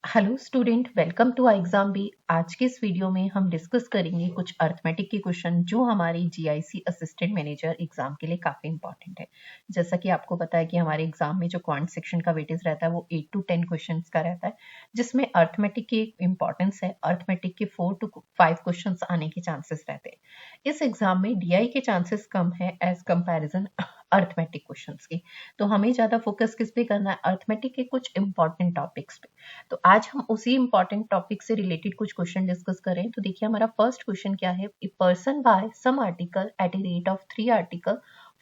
Hello student, welcome to exam B. आज के इस वीडियो में हम डिस्कस करेंगे कुछ अर्थमेटिक के क्वेश्चन जो हमारी जीआईसी असिस्टेंट मैनेजर एग्जाम के लिए काफी इंपॉर्टेंट है। जैसा कि आपको पता है कि हमारे एग्जाम में जो क्वांट सेक्शन का वेटेज रहता है वो 8 to 10 क्वेश्चंस का रहता है, जिसमें अर्थमेटिक की इंपॉर्टेंस है। अर्थमेटिक के 4 to 5 क्वेश्चन आने के चांसेस रहते हैं। इस एग्जाम में डीआई के चांसेस कम है एज कंपेरिजन अर्थमेटिक क्वेश्चंस के। तो हमें ज्यादा फोकस किस पे करना है? अर्थमेटिक के कुछ इंपॉर्टेंट टॉपिक्स पे। तो आज हम उसी इंपॉर्टेंट टॉपिक से रिलेटेड कुछ क्वेश्चन डिस्कस करें। तो देखिए हमारा फर्स्ट क्वेश्चन क्या है। A person buy some article at a rate of 3 article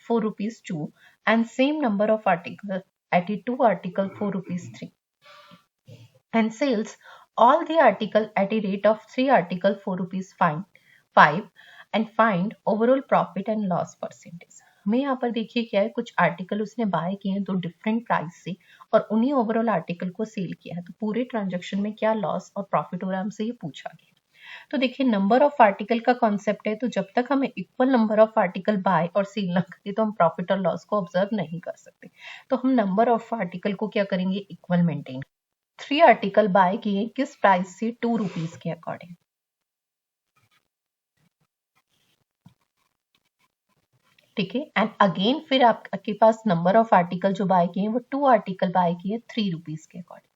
4 rupees 2 and same number of article at a 2 article 4 rupees 3 and sells all the article at a rate of 3 article 4 rupees 5 and find overall profit and loss percentage। हमें यहाँ पर देखिए क्या है, कुछ article उसने bye किए हैं दो डिफरेंट प्राइस से और उन्हीं ओवरऑल आर्टिकल को सेल किया है। तो पूरे ट्रांजेक्शन में क्या लॉस और प्रॉफिट हो रहा है हमसे ये पूछा गया। तो देखिए नंबर ऑफ आर्टिकल का कॉन्सेप्ट है, तो जब तक हमें equal number of article bye और सेल ना करें तो हम प्रॉफिट और लॉस को ऑब्जर्व नहीं कर सकते। तो हम नंबर ऑफ आर्टिकल को क्या करेंगे, इक्वल मेंटेन। 3 आर्टिकल बाय किए किस प्राइस से, 2 रुपीज के अकॉर्डिंग। ठीक है, एंड अगेन फिर आपके पास नंबर ऑफ आर्टिकल जो बाय किए वो 2 आर्टिकल बाय किए 3 रुपीज के अकॉर्डिंग।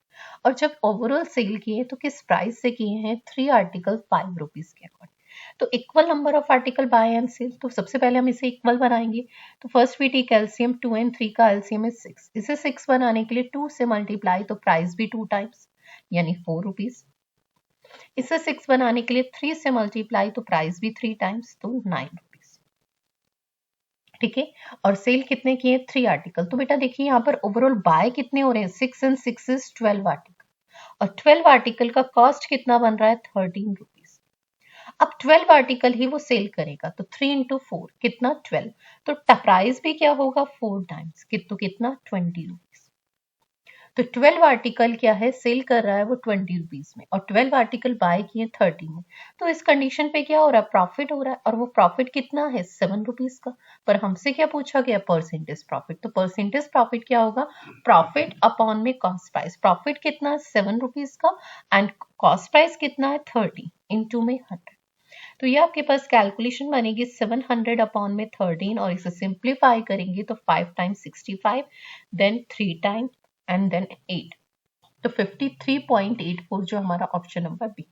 और जब ओवरऑल सेल किए तो किस प्राइस से किए हैं, 3 आर्टिकल 5 रुपीज के अकॉर्डिंग। तो equal number of article buy and sell, तो सबसे पहले हम इसे इक्वल बनाएंगे। तो first we take LCM, 2 and 3 का एलसीएम है 6। इसे 6 बनाने के लिए 2 से मल्टीप्लाई, तो प्राइस भी 2 टाइम्स यानी 4 रुपीज। इसे 6 बनाने के लिए 3 से मल्टीप्लाई, तो प्राइस भी 3 टाइम्स, तो 9 रुपीज। ठीक है, और सेल कितने किए, 3 आर्टिकल। तो बेटा देखिए यहाँ पर ओवरऑल बाय कितने हो रहे हैं, 6 and 6 is 12 आर्टिकल, और 12 आर्टिकल का कॉस्ट कितना बन रहा है, 13 रुपीज। अब 12 आर्टिकल ही वो सेल करेगा, तो 3 into 4 कितना, 12। तो प्राइस भी क्या होगा, 4 टाइम्स, तो कितना, 20 रुपीज। तो 12 आर्टिकल क्या है, सेल कर रहा है वो 20 रुपीज में, और 12 आर्टिकल बाय किए 30 में। तो इस कंडीशन पे क्या हो रहा है, प्रॉफिट हो रहा है, और वो प्रॉफिट कितना है, 7 रुपीज का। पर हमसे क्या पूछा गया, परसेंटेज प्रॉफिट। तो परसेंटेज प्रॉफिट क्या होगा, प्रॉफिट अपॉन में कॉस्ट प्राइस। प्रॉफिट कितना है, 7 रुपीज का, एंड कॉस्ट प्राइस कितना है, 30 इंटू में 100। तो ये आपके पास कैलकुलेशन बनेगी 700 अपॉन में 13, और इसे सिंप्लीफाई करेंगे तो 5 times 65, then 3 time and then 8। तो 53.84 जो हमारा ऑप्शन नंबर बी।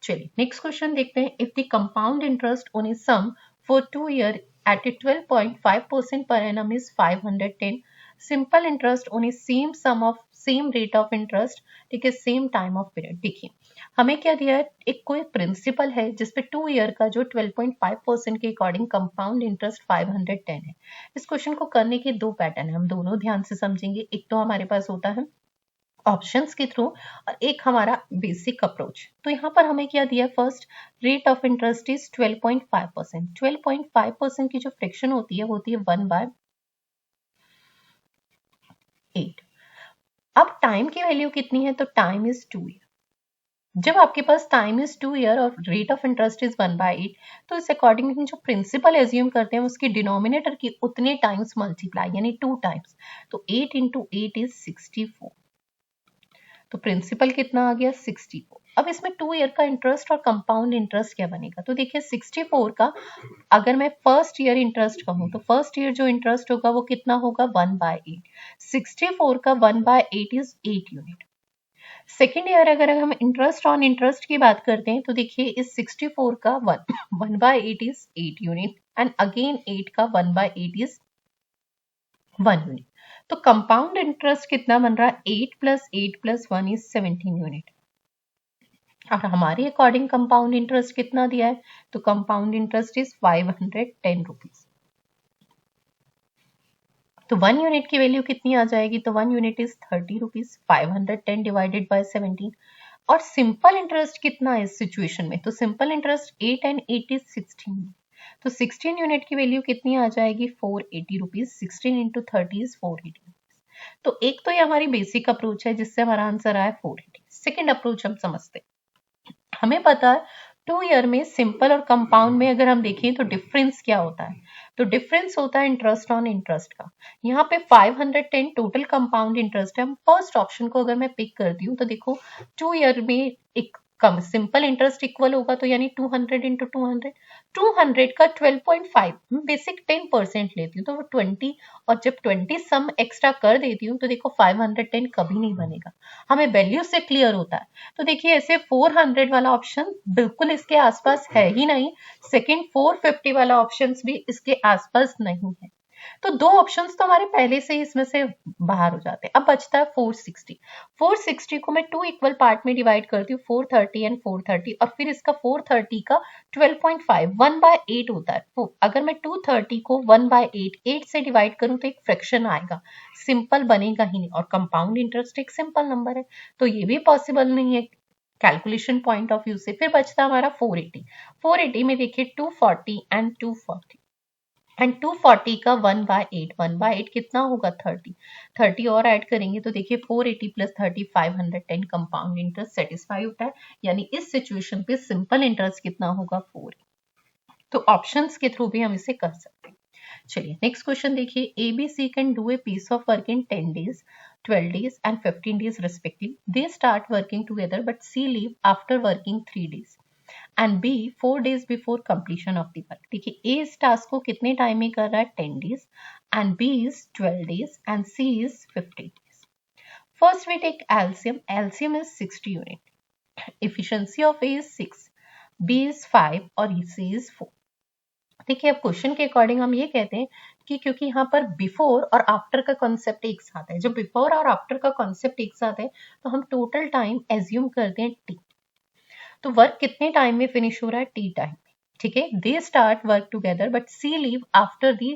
चलिए नेक्स्ट क्वेश्चन देखते हैं। If the compound interest on a sum for 2 year at a 12.5% per annum is 510, simple interest on a same sum of same rate of interest, ठीक है, same time of period. देखिए हमें क्या दिया है, एक कोई प्रिंसिपल है जिसपे 2 ईयर का जो 12.5% के अकॉर्डिंग कंपाउंड इंटरेस्ट 510 है। इस क्वेश्चन को करने के दो पैटर्न है, हम दोनों ध्यान से समझेंगे। एक तो हमारे पास होता है ऑप्शंस के थ्रू, और एक हमारा बेसिक अप्रोच। तो यहाँ पर हमें क्या दिया, first rate of interest is 12.5%। 12.5% की जो फ्रैक्शन होती है 1/8। अब टाइम की वैल्यू कितनी है, तो टाइम इज 2 ईयर। जब आपके पास टाइम इज 2 ईयर और रेट ऑफ इंटरेस्ट इज 1/8, तो इस अकॉर्डिंग जो प्रिंसिपल एज्यूम करते हैं उसके डिनोमिनेटर की उतने टाइम्स मल्टीप्लाई यानी 2 टाइम्स। तो 8 into 8 is 64। तो प्रिंसिपल कितना आ गया, 64। अब इसमें 2 ईयर का इंटरेस्ट और कंपाउंड इंटरेस्ट क्या बनेगा, तो देखिए 64 का अगर मैं फर्स्ट ईयर इंटरेस्ट कहूँ तो फर्स्ट ईयर जो इंटरेस्ट होगा वो कितना होगा, 1/8। 64 का 1/8 इज 8 यूनिट। सेकेंड ईयर अगर हम इंटरेस्ट ऑन इंटरेस्ट की बात करते हैं तो देखिए इस 64 का 1/8 इज 8 यूनिट, एंड अगेन 8 का 1/8 इज 1 यूनिट। तो कंपाउंड इंटरेस्ट कितना बन रहा है, 8 + 8 + 1 इज 17 यूनिट। और हमारे अकॉर्डिंग कंपाउंड इंटरेस्ट कितना दिया है, तो कंपाउंड इंटरेस्ट इज 510 रुपीज। तो 1 यूनिट की वैल्यू कितनी आ जाएगी, तो 1 unit is 30 rupees. 510 divided by 17। और सिंपल इंटरेस्ट कितना है इस सिचुएशन में, तो सिंपल इंटरेस्ट 8 and 8 इज 16। तो 16 यूनिट की वैल्यू कितनी आ जाएगी, 480 रुपीज। 16 into 30 is 480 rupees. तो एक तो ये हमारी बेसिक अप्रोच है जिससे हमारा आंसर आया 480। सेकेंड अप्रोच हम समझते हैं। हमें पता है 2 ईयर में सिंपल और कंपाउंड में अगर हम देखें तो डिफरेंस क्या होता है, तो डिफरेंस होता है इंटरेस्ट ऑन इंटरेस्ट का। यहाँ पे 510 टोटल कंपाउंड इंटरेस्ट है। हम फर्स्ट ऑप्शन को अगर मैं पिक करती हूँ तो देखो 2 ईयर में एक कम सिंपल इंटरेस्ट इक्वल होगा, तो यानी 200 इंटू 200 का 12.5 बेसिक 10% लेती हूँ तो वो 20, और जब 20 सम एक्स्ट्रा कर देती हूँ तो देखो 510 कभी नहीं बनेगा, हमें वैल्यू से क्लियर होता है। तो देखिए ऐसे 400 वाला ऑप्शन बिल्कुल इसके आसपास है ही नहीं, सेकंड 450 वाला ऑप्शन भी इसके आसपास नहीं है। तो दो ऑप्शंस तो हमारे पहले से ही इसमें से बाहर हो जाते हैं। अब बचता है 460। 460 को मैं 2 इक्वल पार्ट में डिवाइड करती हूँ, 430 एंड 430, और फिर इसका 430 का 12.5 1/8 होता है। तो अगर मैं 230 को 1/8 8 से डिवाइड करूं तो एक फ्रैक्शन आएगा, सिंपल बनेगा ही नहीं, और कंपाउंड इंटरेस्ट एक सिंपल नंबर है तो ये भी पॉसिबल नहीं है कैलकुलेशन पॉइंट ऑफ व्यू से। फिर बचता हमारा 480। 480 में देखिए 240 एंड 240 एंड 240 का 1/8 1/8 कितना होगा 30, 30 और ऐड करेंगे तो देखिए 480 प्लस 30 510 कंपाउंड इंटरेस्ट सेटिस्फाई होता है, यानी इस सिचुएशन पे सिंपल इंटरेस्ट कितना होगा 4। तो ऑप्शंस के थ्रू भी हम इसे कर सकते हैं। चलिए नेक्स्ट क्वेश्चन देखिए, ABC can do a piece of work in 10 days 12 days and 15 days respectively. They start working together but C leave after working 3 days and B 4 days before completion of the work. देखिए A इस task को कितने time में कर रहा है 10 days and B is 12 days and C is 15 days. First we take LCM. LCM is 60 unit. Efficiency of A is 6, B is 5 और C is 4. देखिए अब क्वेश्चन के अकॉर्डिंग हम ये कहते हैं कि क्योंकि यहाँ पर बिफोर और आफ्टर का कॉन्सेप्ट एक साथ है, जब बिफोर और आफ्टर का कॉन्सेप्ट एक साथ है तो हम टोटल टाइम एज्यूम करते हैं टी। तो वर्क कितने टाइम में फिनिश हो रहा है टी टाइम में, ठीक है। They start work together but C leave after the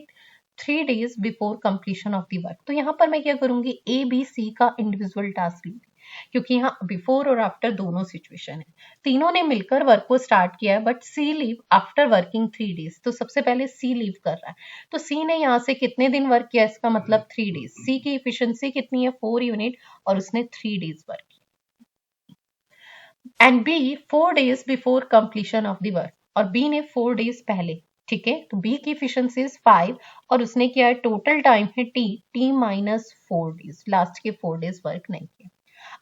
3 days before completion of the work. तो यहाँ पर मैं क्या करूंगी ABC का इंडिविजुअल टास्क लूंगी, क्योंकि यहाँ बिफोर और आफ्टर दोनों सिचुएशन है, तीनों ने मिलकर वर्क को स्टार्ट किया है but C leave after working 3 days। तो सबसे पहले सी लीव कर रहा है, तो सी ने यहाँ से कितने दिन वर्क किया, इसका मतलब 3 days। सी की इफिशियंसी कितनी है 4 यूनिट और उसने 3 days वर्क किया। And B 4 days before completion of the work, और बी ने 4 days पहले, ठीक है। तो बी की इफिशियंसी 5 और उसने किया है टोटल टाइम है टी माइनस 4 days, लास्ट के 4 days वर्क नहीं किया।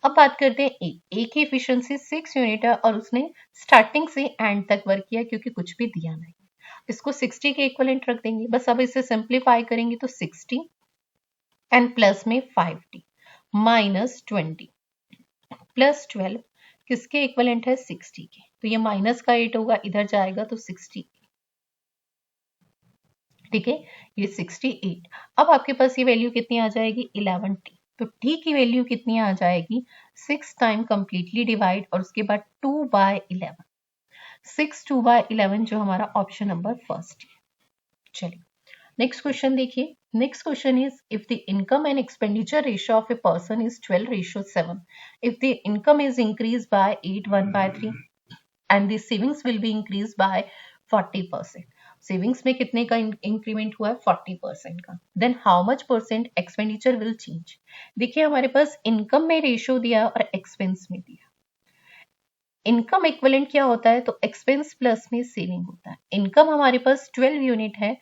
अब बात करते हैं ए की इफिशियंसी 6 यूनिट है और उसने स्टार्टिंग से एंड तक वर्क किया क्योंकि कुछ भी दिया नहीं, इसको 60 के इक्विवेलेंट रख देंगे। बस अब इसे सिंप्लीफाई करेंगे तो 60 एंड प्लस में 5t माइनस 20 प्लस 12 किसके इक्विवेलेंट है 60 के, तो ये माइनस का 8 होगा, इधर जाएगा तो 60, ठीक है, ये 68। अब आपके पास ये वैल्यू कितनी आ जाएगी 11t, तो t की वैल्यू कितनी आ जाएगी 6 टाइम कंप्लीटली डिवाइड और उसके बाद 2/11, 6 2/11 जो हमारा ऑप्शन नंबर फर्स्ट है। चलिए नेक्स्ट क्वेश्चन देखिए, next question is if the income and expenditure ratio of a person is 12:7, if the income is increase by 8 1/3 and the savings will be increase by 40%। Savings में कितने का increment हुआ है 40% का, then how much percent expenditure will change. देखिए हमारे पास income में ratio दिया और एक्सपेंस में दिया। इनकम इक्विवेलेंट क्या होता है, तो एक्सपेंस प्लस में सेविंग होता है। इनकम हमारे पास 12 यूनिट है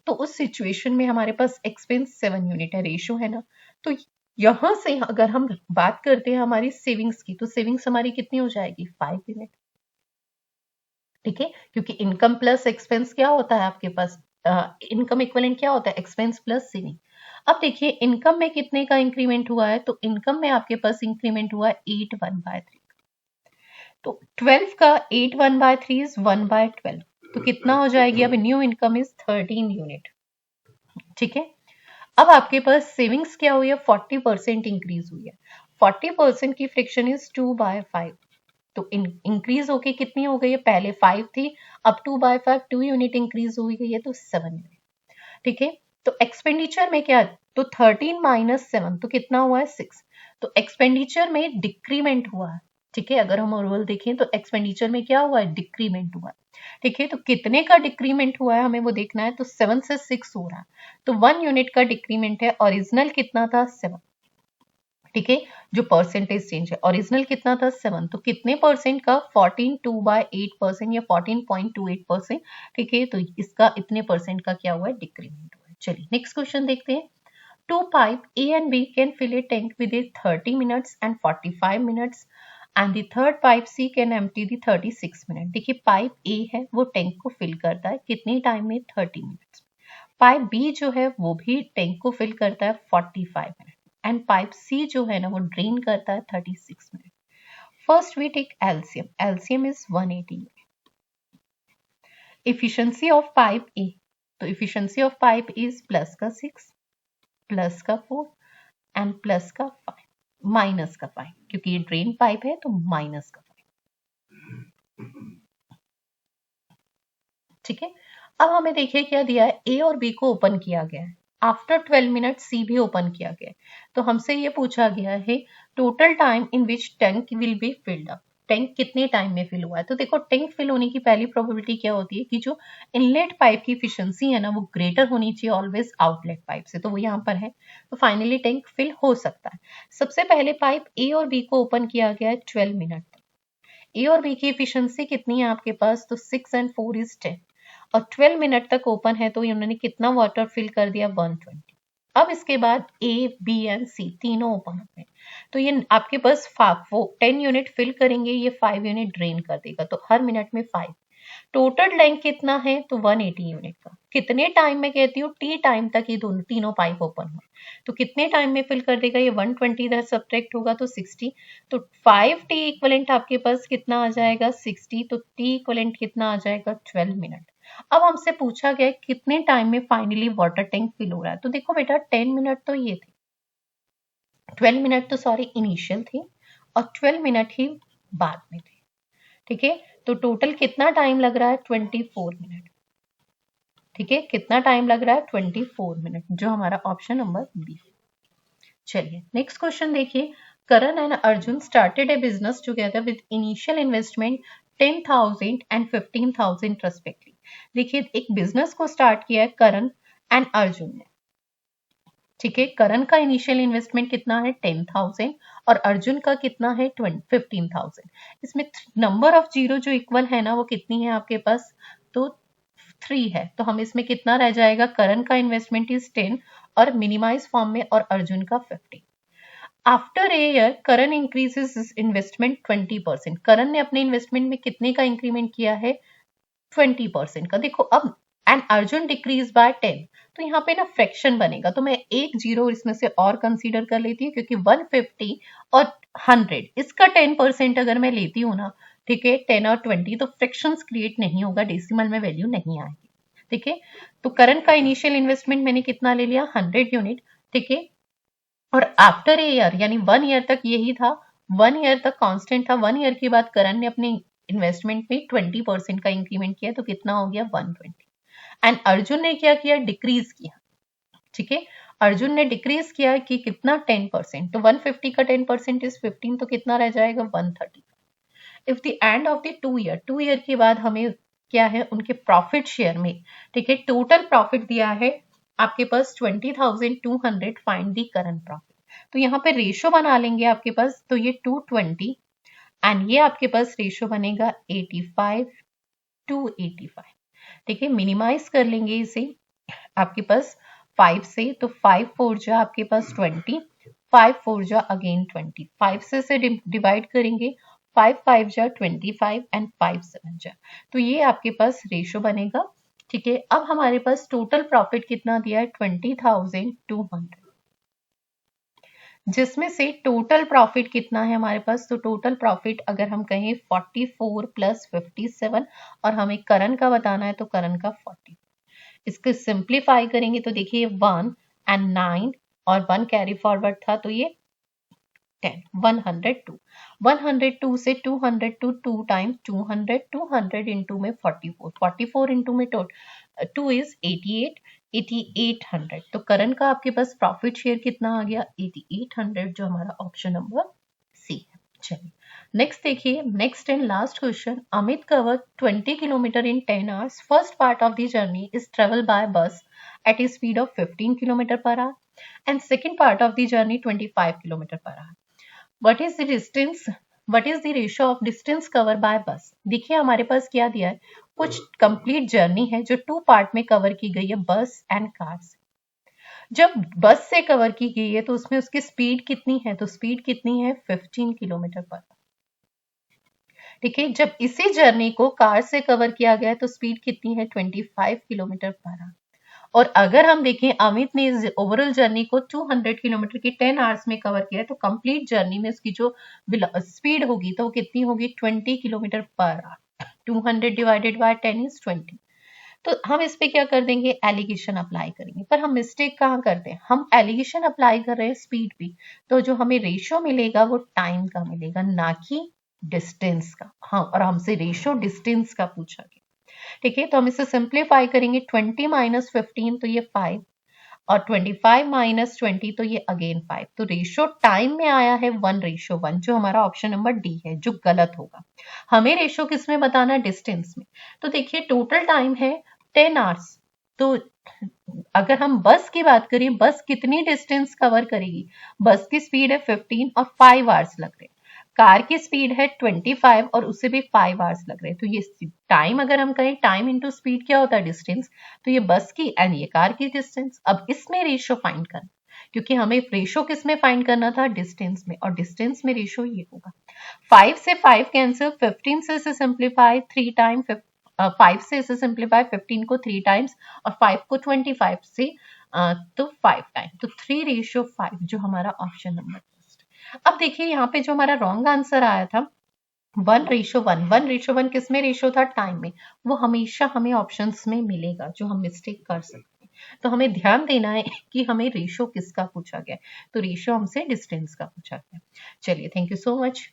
तो उस सिचुएशन में हमारे पास एक्सपेंस 7 यूनिट है, रेशियो है ना। तो यहां से अगर हम बात करते हैं हमारी सेविंग्स की, तो सेविंग्स हमारी कितनी हो जाएगी 5 यूनिट, ठीक है, क्योंकि इनकम प्लस एक्सपेंस क्या होता है आपके पास, इनकम इक्विवेलेंट क्या होता है एक्सपेंस प्लस सेविंग। अब देखिए इनकम में कितने का इंक्रीमेंट हुआ है, तो इनकम में आपके पास इंक्रीमेंट हुआ है 8 1/3, तो 12 का 8 1/3 इज 1/12, तो कितना हो जाएगी, अब न्यू इनकम इज 13 यूनिट, ठीक है। अब आपके पास सेविंग्स क्या हुई है 40% इंक्रीज हुई है, 40% की फ्रैक्शन इज 2/5, तो इंक्रीज होके कितनी हो गई है, पहले 5 थी अब 2/5 2 यूनिट इंक्रीज हुई गई है तो 7 यूनिट, ठीक है। तो एक्सपेंडिचर में क्या, तो 13 माइनस 7 तो कितना हुआ है 6, तो एक्सपेंडिचर में डिक्रीमेंट हुआ है, ठीक है। अगर हम ओवरऑल देखें तो एक्सपेंडिचर में क्या हुआ है डिक्रीमेंट हुआ है, ठीक है। तो कितने का डिक्रीमेंट हुआ है हमें वो देखना है, तो 7 से 6 हो रहा है तो 1 यूनिट का डिक्रीमेंट है, ओरिजिनल कितना था 7, ठीक है, जो परसेंटेज चेंज है, ओरिजिनल कितना था 7, तो कितने परसेंट का 14.2/8% या 14.28%, ठीक है, तो इसका इतने परसेंट का क्या हुआ है, डिक्रीमेंट हुआ है। चलिए नेक्स्ट क्वेश्चन देखते हैं। Two pipe A and B can fill a tank within 30 minutes and 45 minutes and the third pipe C can empty the 36 minutes। देखिए पाइप A है वो टैंक को फिल करता है कितने टाइम में, 30 मिनट्स। पाइप B जो है वो भी टैंक को फिल करता है 45 मिनट एंड पाइप C जो है ना वो ड्रेन करता है 36 minute. First we take LCM, LCM is 180। Efficiency of pipe A, तो efficiency of pipe is plus का 6 प्लस का 4 एंड प्लस का 5 माइनस का 5, क्योंकि ये ड्रेन पाइप है तो माइनस का 5। ठीक है, अब हमें देखिए क्या दिया है, ए और बी को ओपन किया गया है, आफ्टर 12 मिनट सी भी ओपन किया गया है। तो हमसे ये पूछा गया है total time in which tank will be filled up, tank कितने टाइम में फिल हुआ है। तो देखो टैंक फिल होने की पहली प्रोबेबिलिटी क्या होती है कि जो इनलेट पाइप की एफिशिएंसी है ना वो ग्रेटर होनी चाहिए ऑलवेज आउटलेट पाइप से, तो वो यहाँ पर है, तो फाइनली टैंक फिल हो सकता है। सबसे पहले पाइप ए और बी को ओपन किया गया है 12 मिनट तक। ए और बी की एफिशिएंसी कितनी है आपके पास, तो 6 एंड 4 इज 10 और 12 मिनट तक ओपन है, तो उन्होंने कितना वाटर फिल कर दिया, 120। अब इसके बाद ए बी एंड सी तीनों ओपन हो गए, तो ये आपके पास 10 यूनिट फिल करेंगे, ये 5 यूनिट ड्रेन कर देगा, तो हर मिनट में 5। टोटल लेंथ कितना है, तो 180 यूनिट का। कितने टाइम में कहती हूँ, टी टाइम तक ये दोनों तीनों पाइप ओपन हुए, तो कितने टाइम में फिल कर देगा, ये 120 इधर सब्ट्रैक्ट होगा तो 60, तो 5 टी इक्वलेंट आपके पास कितना आ जाएगा 60, तो टी इक्वलेंट कितना आ जाएगा 12 मिनट। अब हमसे पूछा गया कितने टाइम में फाइनली वाटर टैंक फिल हो रहा है, तो देखो बेटा 10 मिनट तो ये थे, 12 मिनट तो सॉरी इनिशियल थे और 12 मिनट ही बाद में थे। ठीक है, तो टोटल कितना टाइम लग रहा है, 24 मिनट। ठीक है, कितना टाइम लग रहा है, 24 मिनट, जो हमारा ऑप्शन नंबर बी। चलिए नेक्स्ट क्वेश्चन देखिए। Karan and Arjun started a business together with initial investment 10,000 and 15,000 respectively. देखिए एक बिजनेस को स्टार्ट किया है करण एंड अर्जुन ने। ठीक है, करण का इनिशियल इन्वेस्टमेंट कितना है 10,000 और अर्जुन का कितना है 15,000। इसमें नंबर ऑफ जीरो जो इक्वल है ना वो कितनी है आपके पास, तो 3 है, तो हम इसमें कितना रह जाएगा, करण का इन्वेस्टमेंट इज 10 और मिनिमाइज फॉर्म में और अर्जुन का 50। After a year Karan increases investment 20%। करण ने अपने इन्वेस्टमेंट में कितने का इंक्रीमेंट किया है, 20% का। देखो अब एंड अर्जुन डिक्रीज बाय 10, तो यहाँ पे ना फ्रैक्शन बनेगा, तो मैं एक जीरो इसमें से और कंसीडर कर लेती हूँ, क्योंकि 150 और 100 इसका 10% अगर मैं लेती हूँ ना, ठीक है 10 और 20, तो फ्रैक्शंस क्रिएट नहीं होगा, डेसिमल में वैल्यू नहीं आएगी। ठीक है, तो करंट का इनिशियल इन्वेस्टमेंट मैंने कितना ले लिया, 100 यूनिट। ठीक है, और आफ्टर ए ईयर यानी 1 ईयर तक यही था, 1 ईयर तक कांस्टेंट था, 1 ईयर के बाद करण ने अपने इन्वेस्टमेंट में 20% का इंक्रीमेंट किया, तो कितना हो गया 120। एंड अर्जुन ने क्या किया, डिक्रीज किया। ठीक है, अर्जुन ने डिक्रीज किया कि कितना 10%, तो 150 का 10% इज 15, तो कितना रह जाएगा 130। If the end of the 2 year के बाद हमें क्या है उनके प्रॉफिट शेयर में, ठीक है टोटल प्रॉफिट दिया है आपके पास 20,200, फाइंड दी करंट प्रॉफिट। तो यहाँ पे रेशो बना लेंगे आपके पास, तो ये 220 एंड ये आपके पास रेशो बनेगा 85:85। ठीक है, मिनिमाइज कर लेंगे इसे आपके पास 5 से, तो 5 4 जा आपके पास 20, 5 4 जा अगेन 20, 5 से डिवाइड करेंगे, 5 5 जा 25 एंड 5 7 जा, तो ये आपके पास रेशो बनेगा। ठीक है, अब हमारे पास टोटल प्रॉफिट कितना दिया है 20,200, जिसमें से टोटल प्रॉफिट कितना है हमारे पास, तो टोटल प्रॉफिट अगर हम कहें 44 + 57 और हमें करण का बताना है तो करण का 40। इसको सिंप्लीफाई करेंगे तो देखिए 1 एंड 9 और 1 कैरी फॉरवर्ड था, तो ये 10, 102। 102 से 202 2 टाइम्स 200, 200 इंटू में 44, 44 इंटू में 2 इज 88, 8800। तो करंट का आपके पास प्रॉफिट शेयर कितना आ गया 8800, जो हमारा ऑप्शन नंबर सी है। चलिए नेक्स्ट देखिए, next and last question, Amit cover 20 kilometre in 10 hours. First part of the journey is travel by बस at a speed of 15 kilometre per hour and second part of the journey 25 kilometre per hour. What is the distance? What is the ratio of distance covered by bus? देखिए हमारे पास क्या दिया है, कुछ complete journey है जो 2 part में cover की गई है बस एंड कार से. जब बस से कवर की गई है तो उसमें उसकी स्पीड कितनी है, तो स्पीड कितनी है 15 किलोमीटर पर. ठीक है, जब इसी जर्नी को कार से कवर किया गया है तो स्पीड कितनी है 25 किलोमीटर पर आवर. और अगर हम देखें अमित ने इस ओवरऑल जर्नी को 200 किलोमीटर की 10 आवर्स में कवर किया है, तो कंप्लीट जर्नी में उसकी जो स्पीड होगी तो वो कितनी होगी 20 kilometre per hour. 200 divided by 10 is 20. तो हम इस पे क्या कर देंगे, एलिगेशन अप्लाई करेंगे. पर हम मिस्टेक कहाँ करते हैं, हम एलिगेशन अप्लाई कर रहे हैं स्पीड पे, तो जो हमें रेशियो मिलेगा वो टाइम का मिलेगा, ना कि डिस्टेंस का. हाँ, और हमसे रेशियो डिस्टेंस का पूछा गया. ठीक है, तो हम इसे सिंप्लीफाई करेंगे. 20 माइनस 15 तो ये 5 और 25 माइनस 20 तो ये अगेन 5. तो रेशियो टाइम में आया है 1:1, जो हमारा ऑप्शन नंबर डी है, जो गलत होगा. हमें रेशियो किस में बताना है, डिस्टेंस में. तो देखिए टोटल टाइम है 10 आवर्स. तो अगर हम बस की बात करें, बस कितनी डिस्टेंस कवर करेगी, बस की स्पीड है 15 और 5 आवर्स लग रहे हैं. कार की स्पीड है 25 और उससे भी 5 आवर्स लग रहे हैं. तो ये टाइम अगर हम कहें, टाइम इंटू स्पीड क्या होता है, डिस्टेंस. तो ये बस की एंड ये कार की डिस्टेंस. अब इसमें रेशियो फाइंड करना, क्योंकि हमें रेशियो किस में फाइंड करना था, डिस्टेंस में, और डिस्टेंस में रेशियो ये होगा. 5 से 5 कैंसिल, 15 से सिंप्लीफाई 3 टाइम, 5 से इसे सिंप्लीफाई 15 को 3 टाइम्स और 5 को 25 से तो 5 टाइम. तो 3:5 जो हमारा ऑप्शन नंबर. अब देखिए यहाँ पे जो हमारा रॉन्ग आंसर आया था 1:1. 1:1 किस में रेशियो था, टाइम में. वो हमेशा हमें ऑप्शंस में मिलेगा, जो हम मिस्टेक कर सकते हैं. तो हमें ध्यान देना है कि हमें रेशियो किसका पूछा गया. तो रेशियो हमसे डिस्टेंस का पूछा गया. चलिए, थैंक यू सो मच.